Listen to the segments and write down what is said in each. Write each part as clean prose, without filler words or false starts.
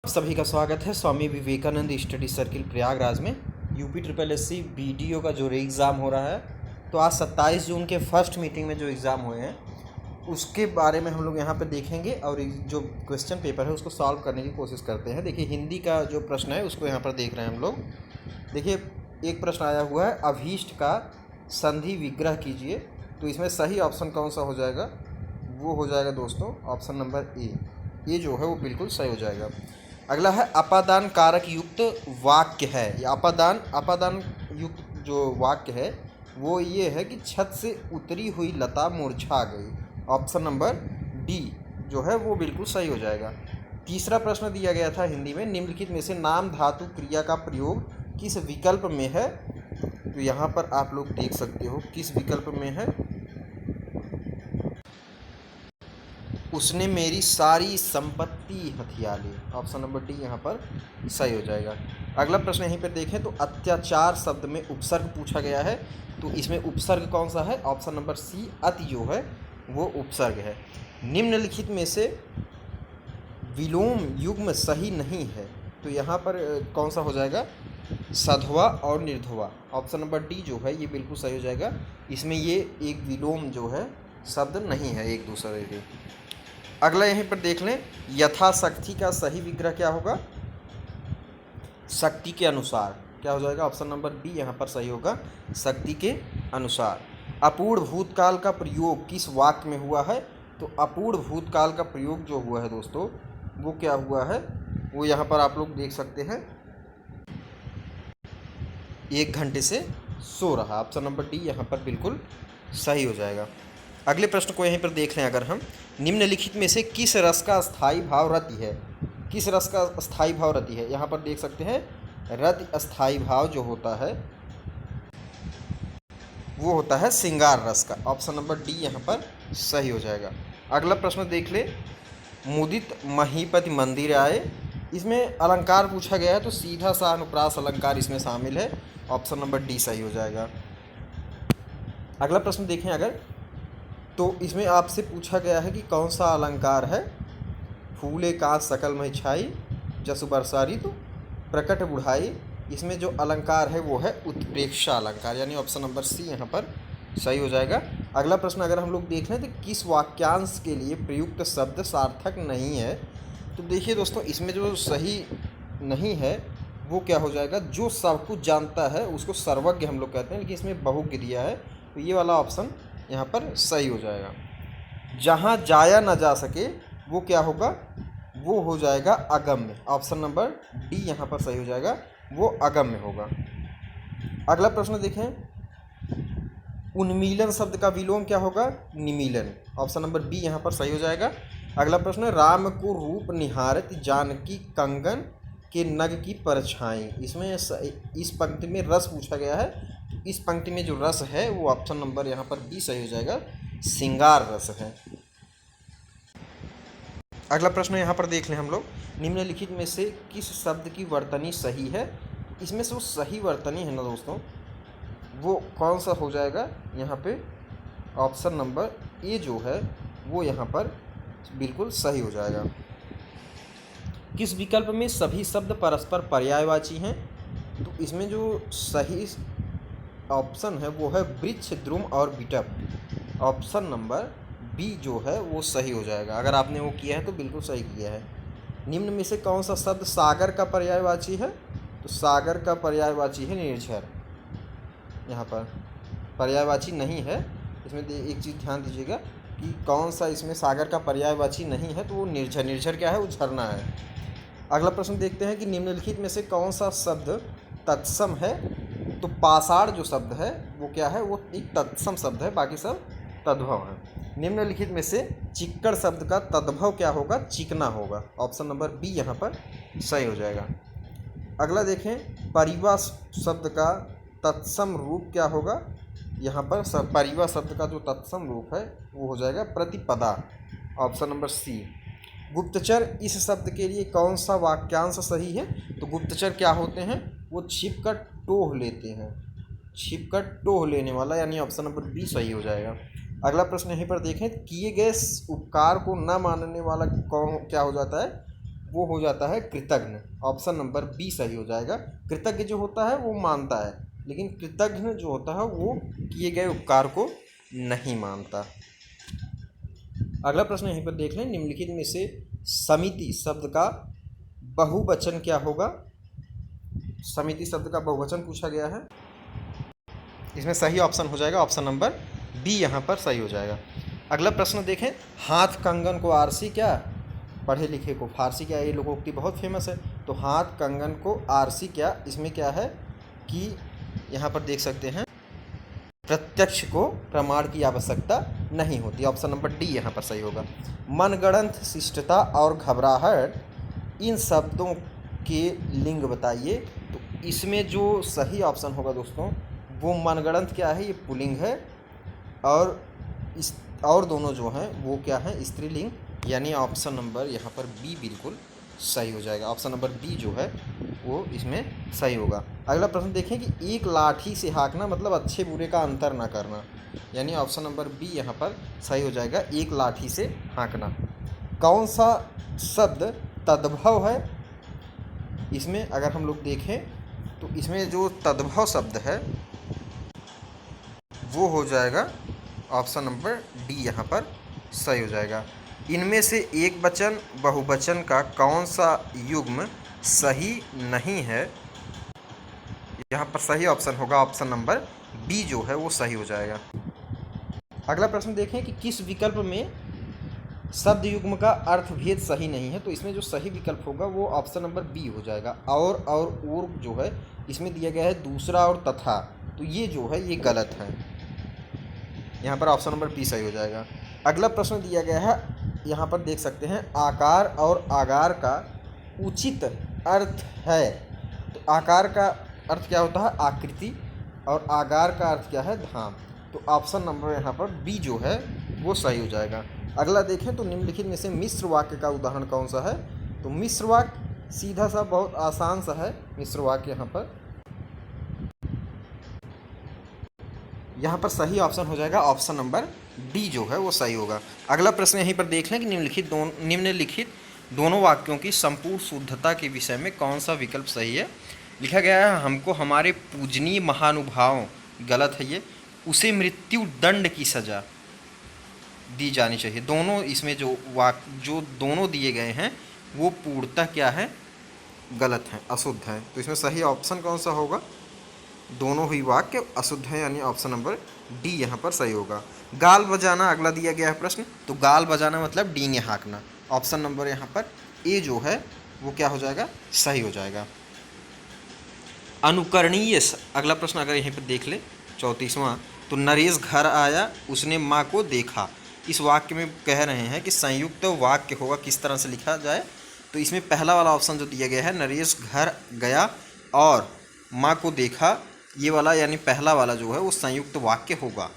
सभी का स्वागत है स्वामी विवेकानंद स्टडी सर्किल प्रयागराज में। UP triple S C BDO का जो एग्ज़ाम हो रहा है, तो आज 27 जून के फर्स्ट मीटिंग में जो एग्ज़ाम हुए हैं उसके बारे में हम लोग यहाँ पे देखेंगे और जो क्वेश्चन पेपर है उसको सॉल्व करने की कोशिश करते हैं। देखिए, हिंदी का जो प्रश्न है उसको यहाँ पर देख रहे हैं हम लोग। देखिए, एक प्रश्न आया हुआ है, अभीष्ट का संधि विग्रह कीजिए। तो इसमें सही ऑप्शन कौन सा हो जाएगा? वो हो जाएगा दोस्तों ऑप्शन नंबर ए। ये जो है वो बिल्कुल सही हो जाएगा। अगला है, अपादान कारक युक्त वाक्य है। या अपादान युक्त जो वाक्य है वो ये है कि छत से उतरी हुई लता मुरझा गई। ऑप्शन नंबर डी जो है वो बिल्कुल सही हो जाएगा। तीसरा प्रश्न दिया गया था हिंदी में, निम्नलिखित में से नाम धातु क्रिया का प्रयोग किस विकल्प में है? तो यहाँ पर आप लोग देख सकते हो किस विकल्प में है। उसने मेरी सारी संपत्ति हथिया ली। ऑप्शन नंबर डी यहाँ पर सही हो जाएगा। अगला प्रश्न यहीं पर देखें तो अत्याचार शब्द में उपसर्ग पूछा गया है। तो इसमें उपसर्ग कौन सा है? ऑप्शन नंबर सी, अति जो है वो उपसर्ग है। निम्नलिखित में से विलोम युग्म सही नहीं है। तो यहाँ पर कौन सा हो जाएगा? सध्वा और निर्ध्वा। ऑप्शन नंबर डी जो है ये बिल्कुल सही हो जाएगा। इसमें ये एक विलोम जो है शब्द नहीं है एक दूसरे के। अगला यहीं पर देख लें, यथाशक्ति का सही विग्रह क्या होगा? शक्ति के अनुसार। क्या हो जाएगा? ऑप्शन नंबर बी यहाँ पर सही होगा, शक्ति के अनुसार। अपूर्ण भूतकाल का प्रयोग किस वाक्य में हुआ है? तो अपूर्ण भूतकाल का प्रयोग जो हुआ है दोस्तों वो क्या हुआ है? वो यहाँ पर आप लोग देख सकते हैं, 1 घंटे से सो रहा। ऑप्शन नंबर डी यहाँ पर बिल्कुल सही हो जाएगा। अगले प्रश्न को यहीं पर देख लें अगर हम, निम्नलिखित में से किस रस का स्थायी भाव रति है? किस रस का स्थायी भाव रति है? यहाँ पर देख सकते हैं, रति स्थायी भाव जो होता है वो होता है श्रृंगार रस का। ऑप्शन नंबर डी यहाँ पर सही हो जाएगा। अगला प्रश्न देख ले, मुदित महीपति मंदिर आए। इसमें अलंकार पूछा गया है, तो सीधा सा अनुप्रास अलंकार इसमें शामिल है। ऑप्शन नंबर डी सही हो जाएगा। अगला प्रश्न देखें अगर, तो इसमें आपसे पूछा गया है कि कौन सा अलंकार है? फूले कांच सकल मह छाई, जसु बरसा ऋतु प्रकट बुढ़ाई। इसमें जो अलंकार है वो है उत्प्रेक्षा अलंकार, यानी ऑप्शन नंबर सी यहाँ पर सही हो जाएगा। अगला प्रश्न अगर हम लोग देख लें तो किस वाक्यांश के लिए प्रयुक्त शब्द सार्थक नहीं है? तो देखिए दोस्तों, इसमें जो सही नहीं है वो क्या हो जाएगा? जो सब कुछ जानता है उसको सर्वज्ञ हम लोग कहते हैं, लेकिन इसमें बहुज्ञ दिया है, तो ये वाला ऑप्शन यहाँ पर सही हो जाएगा। जहाँ जाया न जा सके वो क्या होगा? वो हो जाएगा अगम्य। ऑप्शन नंबर डी यहाँ पर सही हो जाएगा, वो अगम्य होगा। अगला प्रश्न देखें, उन्मीलन शब्द का विलोम क्या होगा? निमीलन। ऑप्शन नंबर बी यहाँ पर सही हो जाएगा। अगला प्रश्न, राम को रूप निहारत जानकी कंगन के नग की परछाई। इसमें इस पंक्ति में रस पूछा गया है। इस पंक्ति में जो रस है वो ऑप्शन नंबर यहाँ पर बी सही हो जाएगा, श्रृंगार रस है। अगला प्रश्न यहाँ पर देख लें हम लोग, निम्नलिखित में से किस शब्द की वर्तनी सही है? इसमें से वो सही वर्तनी है ना दोस्तों, वो कौन सा हो जाएगा? यहाँ पे ऑप्शन नंबर ए जो है वो यहाँ पर बिल्कुल सही हो जाएगा। किस विकल्प में सभी शब्द परस्पर पर्यायवाची हैं? तो इसमें जो सही ऑप्शन है वो है वृक्ष, द्रुम और विटप। ऑप्शन नंबर बी जो है वो सही हो जाएगा। अगर आपने वो किया है तो बिल्कुल सही किया है। निम्न में से कौन सा शब्द सागर का पर्यायवाची है? तो सागर का पर्यायवाची है निर्झर। यहाँ पर पर्यायवाची नहीं है। इसमें एक चीज़ ध्यान दीजिएगा कि कौन सा इसमें सागर का पर्यायवाची नहीं है, तो वो निर्झर। निर्झर क्या है? वो झरना है। अगला प्रश्न देखते हैं कि निम्नलिखित में से कौन सा शब्द तत्सम है? तो पाषाण जो शब्द है वो क्या है? वो एक तत्सम शब्द है, बाकी सब तद्भव है। निम्नलिखित में से चिक्कड़ शब्द का तद्भव क्या होगा? चिकना होगा। ऑप्शन नंबर बी यहाँ पर सही हो जाएगा। अगला देखें, परिवा शब्द का तत्सम रूप क्या होगा? यहाँ पर परिवा शब्द का जो तत्सम रूप है वो हो जाएगा प्रतिपदा। Option number C. गुप्तचर इस शब्द के लिए कौन सा वाक्यांश सही है? तो गुप्तचर क्या होते हैं? वो छिप कर टोह लेते हैं। छिप कर टोह लेने वाला, यानी ऑप्शन नंबर बी सही हो जाएगा। अगला प्रश्न यहीं पर देखें, किए गए उपकार को न मानने वाला कौन क्या हो जाता है? वो हो जाता है कृतघ्न। ऑप्शन नंबर बी सही हो जाएगा। कृतज्ञ जो होता है वो मानता है, लेकिन कृतघ्न जो होता है वो किए गए उपकार को नहीं मानता। अगला प्रश्न यहीं पर देख लें, निम्नलिखित में से समिति शब्द का बहुवचन क्या होगा। समिति शब्द का बहुवचन पूछा गया है। इसमें सही ऑप्शन हो जाएगा ऑप्शन नंबर बी, यहाँ पर सही हो जाएगा। अगला प्रश्न देखें, हाथ कंगन को आरसी क्या, पढ़े लिखे को फारसी क्या, ये लोकोक्ति बहुत फेमस है। तो हाथ कंगन को आरसी क्या, इसमें क्या है कि यहाँ पर देख सकते हैं प्रत्यक्ष को प्रमाण की आवश्यकता नहीं होती। ऑप्शन नंबर डी यहाँ पर सही होगा। मनगढ़ंत, शिष्टता और घबराहट, इन शब्दों के लिंग बताइए। तो इसमें जो सही ऑप्शन होगा दोस्तों वो मनगढ़ंत क्या है, ये पुल्लिंग है, और दोनों जो हैं वो क्या है, स्त्रीलिंग, यानी ऑप्शन नंबर यहाँ पर बी बिल्कुल सही हो जाएगा। ऑप्शन नंबर बी जो है वो इसमें सही होगा। अगला प्रश्न देखें कि एक लाठी से हाँकना मतलब अच्छे बुरे का अंतर ना करना, यानी ऑप्शन नंबर बी यहाँ पर सही हो जाएगा, एक लाठी से हाँकना। कौन सा शब्द तद्भव है, इसमें अगर हम लोग देखें तो इसमें जो तद्भव शब्द है वो हो जाएगा ऑप्शन नंबर डी यहाँ पर सही हो जाएगा। इनमें से एक वचन बहुवचन का कौन सा युग्म सही नहीं है, यहाँ पर सही ऑप्शन होगा ऑप्शन नंबर बी जो है वो सही हो जाएगा। अगला प्रश्न देखें कि किस विकल्प में शब्द युग्म का अर्थभेद सही नहीं है। तो इसमें जो सही विकल्प होगा वो ऑप्शन नंबर बी हो जाएगा। और जो है इसमें दिया गया है दूसरा और तथा, तो ये जो है ये गलत है, यहाँ पर ऑप्शन नंबर बी सही हो जाएगा। अगला प्रश्न दिया गया है, यहाँ पर देख सकते हैं आकार और आगार का उचित अर्थ है। तो आकार का अर्थ क्या होता है, आकृति, और आगार का अर्थ क्या है, धाम। तो ऑप्शन नंबर यहाँ पर बी जो है वो सही हो जाएगा। अगला देखें तो निम्नलिखित में से मिश्र वाक्य का उदाहरण कौन सा है। तो मिश्र वाक्य सीधा सा बहुत आसान सा है। मिश्र वाक्य यहाँ पर सही ऑप्शन हो जाएगा ऑप्शन नंबर डी जो है वो सही होगा। अगला प्रश्न यहीं पर देख लें कि निम्नलिखित दोनों वाक्यों की संपूर्ण शुद्धता के विषय में कौन सा विकल्प सही है। लिखा गया है हमको हमारे पूजनीय महानुभावों, गलत है ये, उसे मृत्यु दंड की सज़ा दी जानी चाहिए। दोनों इसमें जो दोनों दिए गए हैं वो पूर्णतः क्या है, गलत हैं, अशुद्ध हैं। तो इसमें सही ऑप्शन कौन सा होगा, दोनों ही वाक्य अशुद्ध हैं, यानी ऑप्शन नंबर डी यहाँ पर सही होगा। गाल बजाना अगला दिया गया है प्रश्न। तो गाल बजाना मतलब डींगे हाँकना। ऑप्शन नंबर यहाँ पर ए जो है वो क्या हो जाएगा, सही हो जाएगा। अनुकरणीय अगला प्रश्न अगर यहीं पर देख ले 34वां, तो नरेश घर आया उसने माँ को देखा। इस वाक्य में कह रहे हैं कि संयुक्त वाक्य होगा, किस तरह से लिखा जाए। तो इसमें पहला वाला ऑप्शन जो दिया गया है, नरेश घर गया और माँ को देखा, ये वाला यानी पहला वाला जो है वो संयुक्त वाक्य होगा।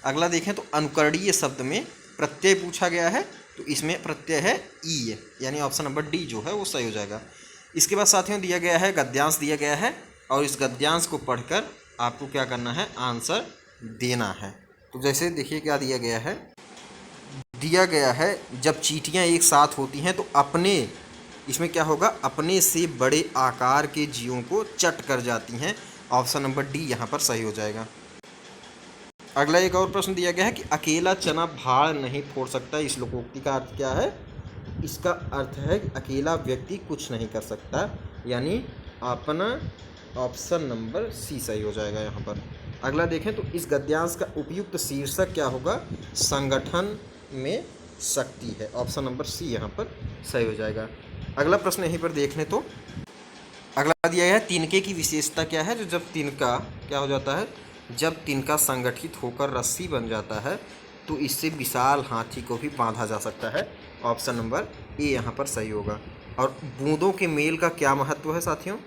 अगला देखें तो अनुकरणीय शब्द में प्रत्यय पूछा गया है, तो इसमें प्रत्यय है ई, यानी ऑप्शन नंबर डी जो है वो सही हो जाएगा। इसके बाद साथियों दिया गया है गद्यांश दिया गया है, और इस गद्यांश को पढ़कर आपको क्या करना है, आंसर देना है। तो जैसे देखिए क्या दिया गया है जब चींटियाँ एक साथ होती हैं तो इसमें क्या होगा, अपने से बड़े आकार के जीवों को चट कर जाती हैं। ऑप्शन नंबर डी यहाँ पर सही हो जाएगा। अगला एक और प्रश्न दिया गया है कि अकेला चना भाड़ नहीं फोड़ सकता। इस लोकोक्ति का अर्थ क्या है, इसका अर्थ है कि अकेला व्यक्ति कुछ नहीं कर सकता, यानी अपना ऑप्शन नंबर सी सही हो जाएगा यहाँ पर। अगला देखें तो इस गद्यांश का उपयुक्त शीर्षक क्या होगा, संगठन में शक्ति है। ऑप्शन नंबर सी यहाँ पर सही हो जाएगा। अगला प्रश्न यहीं पर देख लें तो अगला दिया है तिनके की विशेषता क्या है। जो जब तिनका क्या हो जाता है, जब तिनका संगठित होकर रस्सी बन जाता है तो इससे विशाल हाथी को भी बांधा जा सकता है। ऑप्शन नंबर ए यहाँ पर सही होगा। और बूंदों के मेल का क्या महत्व है साथियों,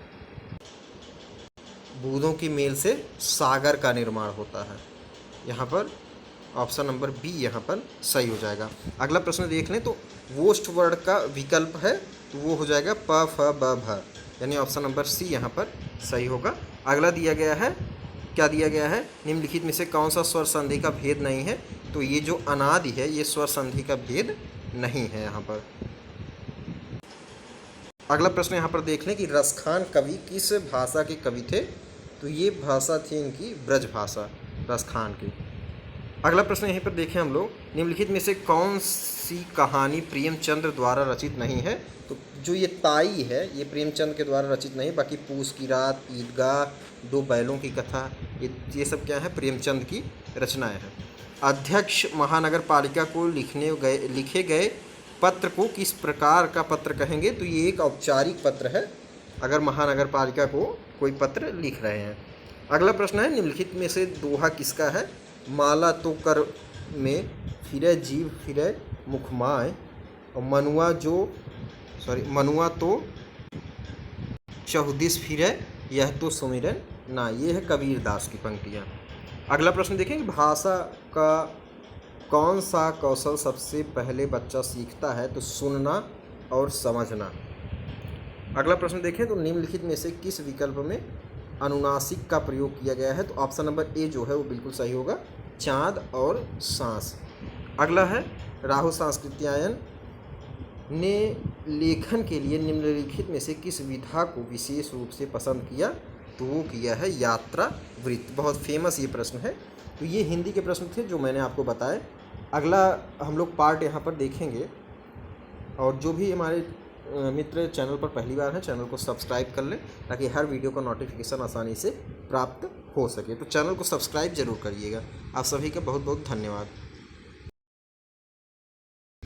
बूंदों की मेल से सागर का निर्माण होता है। यहाँ पर ऑप्शन नंबर बी यहाँ पर सही हो जाएगा। अगला प्रश्न देख लें तो वोस्ट वर्ड का विकल्प है, तो वो हो जाएगा प फ ब भ, यानी ऑप्शन नंबर सी यहाँ पर सही होगा। अगला दिया गया है, क्या दिया गया है, निम्नलिखित में से कौन सा स्वर संधि का भेद नहीं है। तो ये जो अनादि है ये स्वर संधि का भेद नहीं है यहाँ पर। अगला प्रश्न यहाँ पर देख लें कि रसखान कवि किस भाषा के कवि थे। तो ये भाषा थी इनकी ब्रज भाषा, रसखान की। अगला प्रश्न यहीं पर देखें हम लोग, निम्नलिखित में से कौन सी कहानी प्रेमचंद्र द्वारा रचित नहीं है। तो जो ये ताई है ये प्रेमचंद के द्वारा रचित नहीं, बाकी पूस की रात, ईदगाह, दो बैलों की कथा, ये सब क्या है, प्रेमचंद की रचनाएं हैं। अध्यक्ष महानगर पालिका को लिखे गए पत्र को किस प्रकार का पत्र कहेंगे। तो ये एक औपचारिक पत्र है अगर महानगर पालिका को कोई पत्र लिख रहे हैं। अगला प्रश्न है, निम्नलिखित में से दोहा किसका है। माला तो कर में फिरे जीव फिरे मुखमाय, और मनुआ तो चहुदिस फिरे यह तो सुमिरन ना। ये है कबीर दास की पंक्तियाँ। अगला प्रश्न देखें, भाषा का कौन सा कौशल सबसे पहले बच्चा सीखता है। तो सुनना और समझना। अगला प्रश्न देखें, तो निम्नलिखित में से किस विकल्प में अनुनासिक का प्रयोग किया गया है। तो ऑप्शन नंबर ए जो है वो बिल्कुल सही होगा, चाँद और सांस। अगला है, राहु सांस्कृत्यायन ने लेखन के लिए निम्नलिखित में से किस विधा को विशेष रूप से पसंद किया। तो वो किया है यात्रा वृत्त। बहुत फेमस ये प्रश्न है। तो ये हिंदी के प्रश्न थे जो मैंने आपको बताए। अगला हम लोग पार्ट यहाँ पर देखेंगे, और जो भी हमारे मित्र चैनल पर पहली बार हैं चैनल को सब्सक्राइब कर लें ताकि हर वीडियो का नोटिफिकेशन आसानी से प्राप्त हो सके। तो चैनल को सब्सक्राइब जरूर करिएगा। आप सभी का बहुत बहुत धन्यवाद।